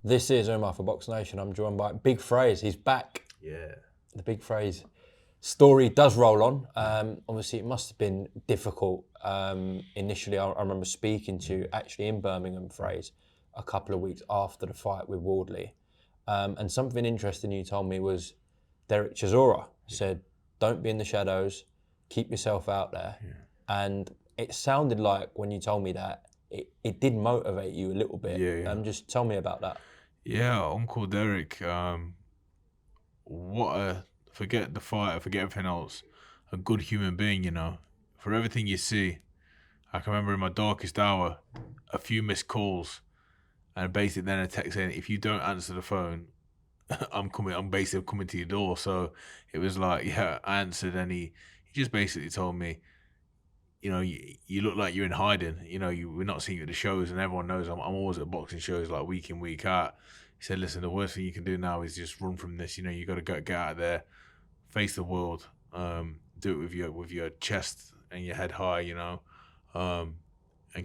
This is Umar for BoxNation. I'm joined by Big Frazer. He's back. Yeah. The Big Frazer story does roll on. Obviously, it must have been difficult initially. I remember speaking to you actually in Birmingham, Frazer, a couple of weeks after the fight with Wardley. And something interesting you told me was Derek Chisora said, don't be in the shadows, keep yourself out there. Yeah. And it sounded like when you told me that, it did motivate you a little bit. Yeah. Just tell me about that. Yeah, Uncle Derek, forget the fight, forget everything else, a good human being, you know. For everything you see, I can remember in my darkest hour, a few missed calls, and basically then a text saying, if you don't answer the phone, I'm basically coming to your door. So it was like, yeah, I answered, and he just basically told me, you know, you look like you're in hiding. You know, we're not seeing you at the shows, and everyone knows I'm always at boxing shows like week in, week out. He said, listen, the worst thing you can do now is just run from this. You know, you got to get out of there, face the world, do it with your chest and your head high, you know, and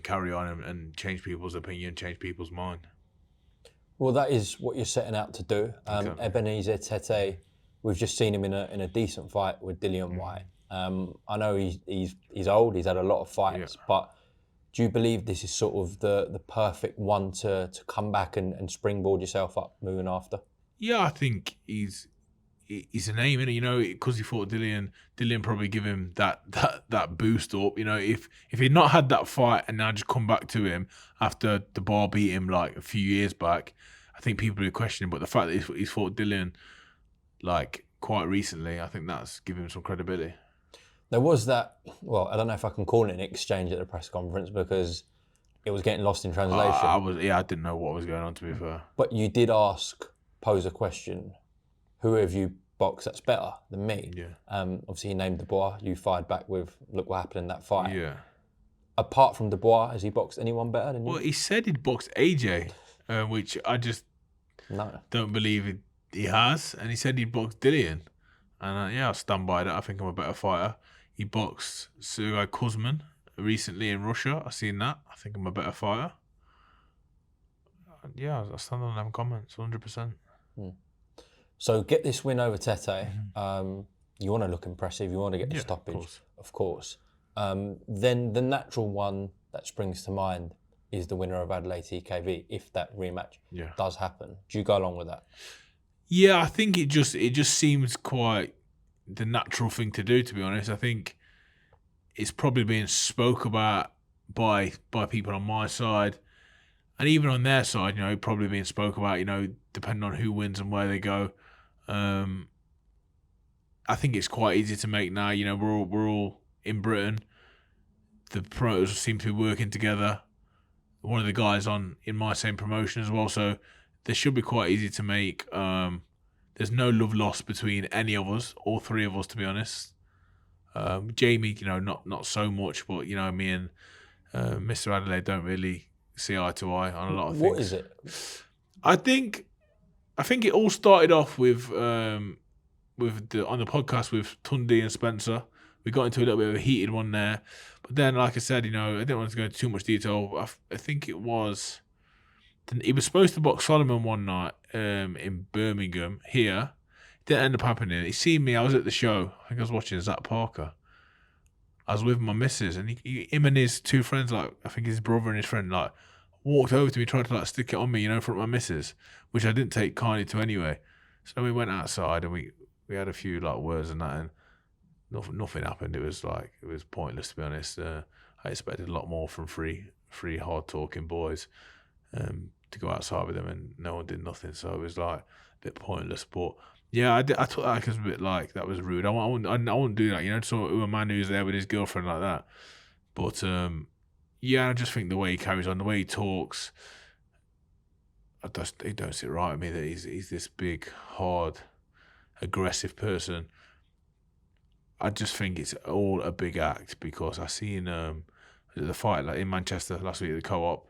carry on and change people's opinion, change people's mind. Well, that is what you're setting out to do. Exactly. Ebenezer Tetteh, we've just seen him in a decent fight with Dillian White. I know he's old, he's had a lot of fights, but do you believe this is sort of the perfect one to come back and springboard yourself up moving after? Yeah, I think he's a name, you know, because he fought Dillian probably give him that boost up. You know, if he'd not had that fight and now just come back to him after the bar beat him like a few years back, I think people would be questioning. But the fact that he's fought Dillian like quite recently, I think that's given him some credibility. There was that, well, I don't know if I can call it an exchange at the press conference because it was getting lost in translation. I didn't know what was going on, to be fair. But you did pose a question, who have you boxed that's better than me? Yeah. Obviously he named Dubois, you fired back with, look what happened in that fight. Yeah. Apart from Dubois, has he boxed anyone better than you? Well, he said he'd boxed AJ, which I just don't believe he has. And he said he'd boxed Dillian. And I stand by that. I think I'm a better fighter. He boxed Sergey Kuzmin recently in Russia. I've seen that. I think I'm a better fighter. Yeah, I stand on them comments, 100%. So get this win over Tetteh. You want to look impressive. You want to get the stoppage, of course. Then the natural one that springs to mind is the winner of Adelaide TKV, if that rematch does happen. Do you go along with that? Yeah, I think it just seems quite the natural thing to do, to be honest. I think it's probably being spoke about by people on my side and even on their side, you know, probably being spoke about, you know, depending on who wins and where they go. I think it's quite easy to make now. You know, we're all in Britain. The promoters seem to be working together. One of the guys in my same promotion as well, so this should be quite easy to make. There's no love lost between any of us, all three of us, to be honest. Jamie, you know, not so much, but you know, me and Mr. Adelaide don't really see eye to eye on a lot of things. What is it? I think it all started off with on the podcast with Tundi and Spencer. We got into a little bit of a heated one there, but then, like I said, you know, I didn't want to go into too much detail. I think he was supposed to box Solomon one night in Birmingham here. It didn't end up happening. He seen me. I was at the show. I think I was watching Zach Parker. I was with my missus, and him and his two friends, like I think his brother and his friend, like walked over to me, tried to like stick it on me, you know, in front of my missus, which I didn't take kindly to anyway. So we went outside and we had a few like words and that, and nothing happened. It was pointless, to be honest. I expected a lot more from three hard talking boys to go outside with them, and no one did nothing. So it was like a bit pointless. But yeah, I took that as a bit like that was rude. I wouldn't do that, you know, to a man who's there with his girlfriend like that. But yeah, I just think the way he carries on, the way he talks, it don't sit right with me that he's this big, hard, aggressive person. I just think it's all a big act, because I seen the fight like in Manchester last week at the Co-op,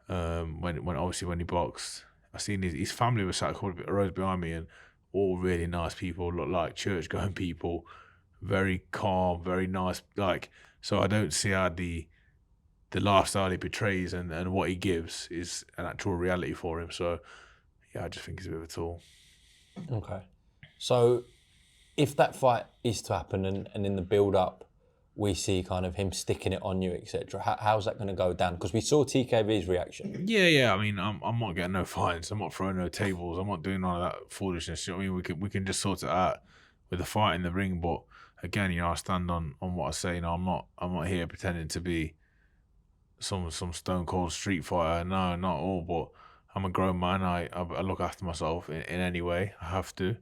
when he boxed, I seen his family was sat a couple of rows behind me, and all really nice people, look like church going people, very calm, very nice. Like, so I don't see how the lifestyle he portrays and what he gives is an actual reality for him. So yeah, I just think he's a bit of a tool. Okay. So if that fight is to happen and in the build-up we see kind of him sticking it on you, etc., how's that going to go down? Because we saw TKV's reaction. Yeah. I mean, I'm not getting no fines. I'm not throwing no tables. I'm not doing all of that foolishness. You know what I mean, we can just sort it out with a fight in the ring. But again, I stand on what I say. I'm not here pretending to be some stone cold street fighter. No, not all. But I'm a grown man. I look after myself in any way I have to.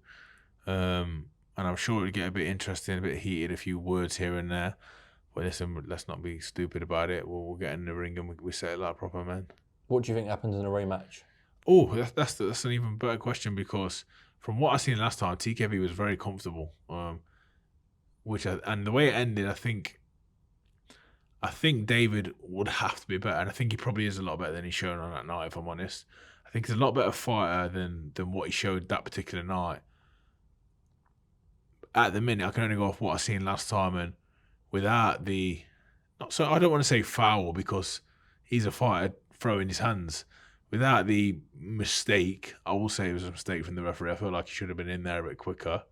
And I'm sure it'll get a bit interesting, a bit heated, a few words here and there. But listen, let's not be stupid about it. We'll get in the ring and we settle out proper, man. What do you think happens in a rematch? Oh, that's an even better question, because from what I seen last time, TKV was very comfortable. And the way it ended, I think David would have to be better, and I think he probably is a lot better than he's shown on that night. If I'm honest, I think he's a lot better fighter than what he showed that particular night. At the minute, I can only go off what I seen last time, and without the, so I don't want to say foul because he's a fighter throwing his hands. Without the mistake, I will say it was a mistake from the referee. I feel like he should have been in there a bit quicker.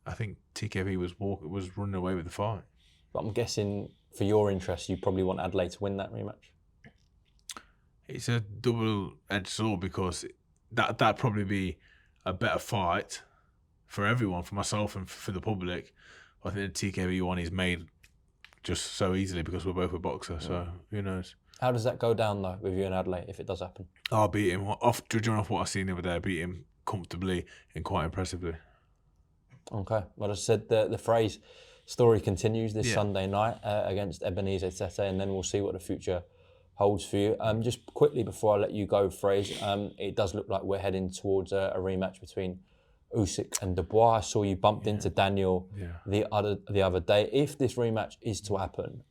I think TKV was running away with the fight. But I'm guessing for your interest, you probably want Adelaide to win that rematch. It's a double-edged sword because that'd probably be a better fight for everyone, for myself and for the public. I think the TKV one is made just so easily because we're both a boxer, so who knows. How does that go down, though, with you and Adelaide, if it does happen? I'll beat him. Judging off what I seen the other day, I beat him comfortably and quite impressively. Okay. Well, as I said, the Frazer story continues this Sunday night against Ebenezer Tetteh, and then we'll see what the future holds for you. Just quickly before I let you go, Frazer, it does look like we're heading towards a rematch between Usyk and Dubois. I saw you bumped into Daniel the other day. If this rematch is to happen,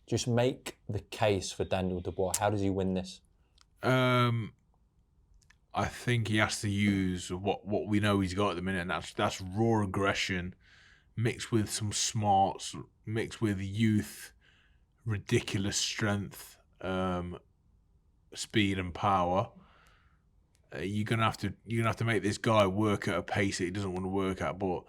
just make the case for Daniel Dubois. How does he win this? I think he has to use what we know he's got at the minute, and that's raw aggression mixed with some smarts, mixed with youth, ridiculous strength, speed and power. You're gonna have to make this guy work at a pace that he doesn't want to work at, but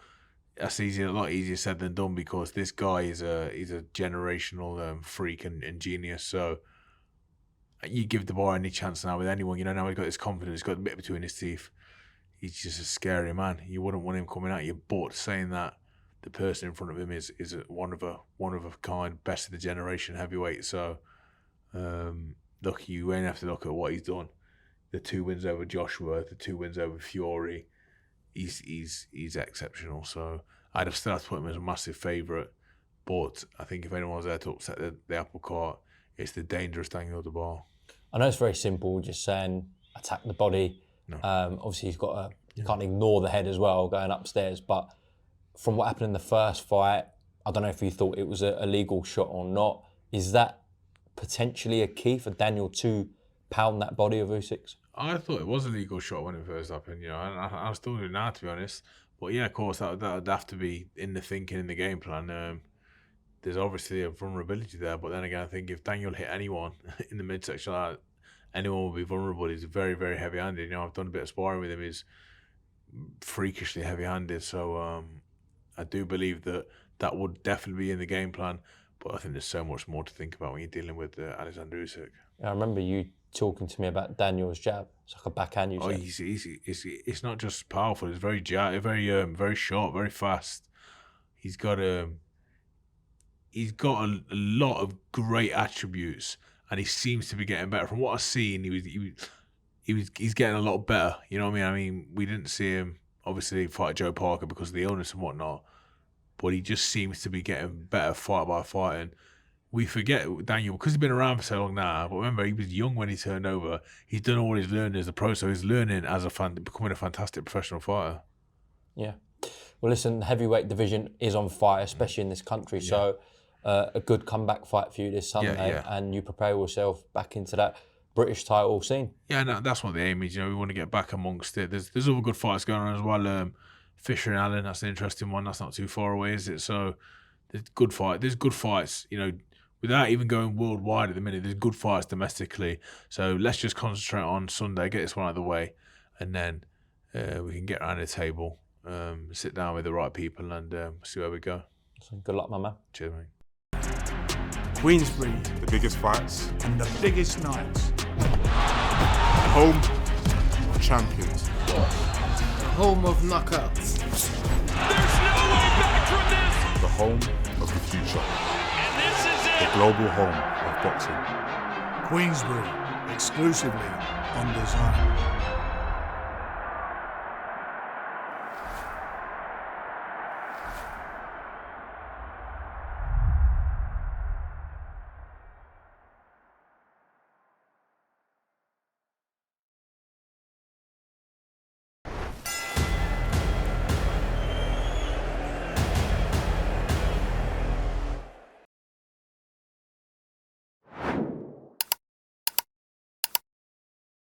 that's a lot easier said than done because this guy is a generational freak and genius. So you give Dubois any chance now with anyone, now he's got this confidence, he's got a bit between his teeth. He's just a scary man. You wouldn't want him coming at you, but saying that the person in front of him is one of a kind, best of the generation heavyweight. So look, you won't have to look at what he's done. The 2 wins over Joshua, the 2 wins over Fury, he's exceptional. So I'd have still have to put him as a massive favourite. But I think if anyone was there to upset the apple cart, it's the dangerous Daniel Dubois. I know it's very simple, just saying attack the body. No. Obviously, you can't ignore the head as well going upstairs. But from what happened in the first fight, I don't know if you thought it was a legal shot or not. Is that potentially a key for Daniel to pound that body of Usyk's? I thought it was a legal shot when it first happened, and I still do now, to be honest. But yeah, of course, that would have to be in the thinking, in the game plan. There's obviously a vulnerability there, but then again, I think if Daniel hit anyone in the midsection, anyone will be vulnerable. He's very, very heavy-handed. I've done a bit of sparring with him. He's freakishly heavy-handed, so I do believe that would definitely be in the game plan. But I think there's so much more to think about when you're dealing with Oleksandr Usyk. I remember you talking to me about Daniel's jab. It's like a backhand. You said. It's not just powerful. It's very very sharp, very fast. He's got a lot of great attributes, and he seems to be getting better. From what I've seen, he's getting a lot better. You know what I mean? We didn't see him obviously fight Joe Parker because of the illness and whatnot, but he just seems to be getting better fight by fight. And we forget Daniel because he's been around for so long now. But remember, he was young when he turned over. He's done all he's learned as a pro, so he's learning as becoming a fantastic professional fighter. Yeah. Well, listen, the heavyweight division is on fire, especially in this country. Yeah. So a good comeback fight for you this Sunday, and you prepare yourself back into that British title scene. Yeah, no, that's what the aim is. We want to get back amongst it. There's other good fights going on as well. Fisher and Allen, that's an interesting one. That's not too far away, is it? So there's good fight. There's good fights. without even going worldwide at the minute, there's good fights domestically. So let's just concentrate on Sunday, get this one out of the way, and then we can get around the table, sit down with the right people, and see where we go. So good luck, my man. Cheers, mate. Queensbury, The biggest fights, and the biggest nights. home of champions. Home of knockouts. There's no way back from this. The home of the future. And this is The it. global home of boxing. Queensbury, exclusively on Design.